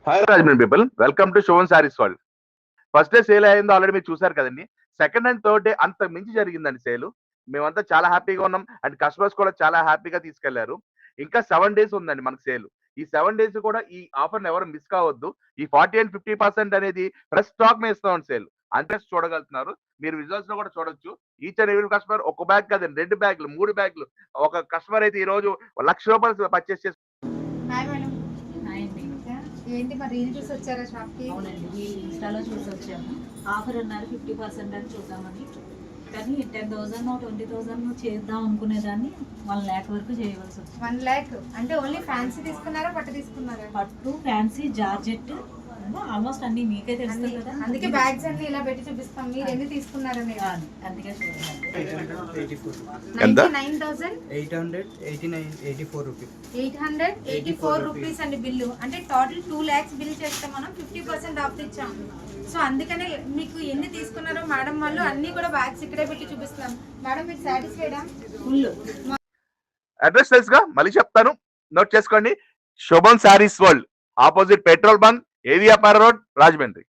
Hi Rajahmundry people, welcome to Shobhan saris world. First day sale అయిందో already మీరు చూసారు కదండి. సెకండ్ అండ్ థర్డ్ డే అంత మించి జరిగిందండి సేల్. మేమంతా చాలా హ్యాపీగా ఉన్నాం అండ్ కస్టమర్స్ కూడా చాలా హ్యాపీగా తీసుకెళ్లారు. ఇంకా 7 డేస్ ఉందండి మనకు సేల్. ఈ 7 డేస్ కూడా ఈ ఆఫర్‌ని ఎవరు మిస్ కావద్దు. ఈ 40 అండ్ 50% అనేది ఫ్రెష్ స్టాక్ మీద ఇస్తాం సేల్. అంతే చూడగలుగుతున్నారు. మీరు విజువల్స్‌లో కూడా చూడొచ్చు. ఈచ్ అండ్ ఎవ్రీ కస్టమర్ ఒక బ్యాగ్ కాదండి, 2 బ్యాగ్‌లు, 3 బ్యాగ్‌లు. ఒక కస్టమర్ అయితే ఈ రోజు ₹1,00,000 పర్చేస్ చేసి హాయ్ మేడం. హాయ్ అండి. ఏంటి మరి రీల్ చూసి వచ్చారా షాప్కి? అవునండి, మీరు ఇన్స్టాలో చూసి వచ్చాము. ఆఫర్ అన్నారు 50% అని చూద్దామని. కానీ 10,000 20,000 చేద్దాం అనుకునేదాన్ని 1 lakh వరకు చేయవలసి వచ్చింది. 1 lakh అంటే ఓన్లీ ఫ్యాన్సీ తీసుకున్నారా, పట్టు తీసుకున్నారా? పట్టు, ఫ్యాన్సీ, జార్జెట్ ఆల్మోస్ట్ అన్ని మీకే తెలుస్తుంది కదా. అందుకే బ్యాగ్స్ అన్ని ఇలా పెట్టి చూపిస్తాం. మీరు ఎన్ని తీసుకున్నారని. అందుకే చూడండి. 99,000 884 రూపీస్ అండి బిల్లు. అంటే టోటల్ 2 lakhs బిల్ చేస్తే మనం 50% ఆఫ్ ఇచ్చాం. సో అందుకనే మీకు ఎన్ని తీసుకున్నారో మేడం వాళ్ళు అన్ని కూడా బ్యాగ్స్ ఇక్కడే పెట్టి చూపిస్తాం. మేడం మీరు సాటిస్ఫైడా? ఫుల్. అడ్రస్ తెలుసుగా, మళ్ళీ చెప్తాను, నోట్ చేసుకోండి. Shobhan saris world, opposite petrol bunk, ఏవియాపార రోడ్, రాజమండ్రి.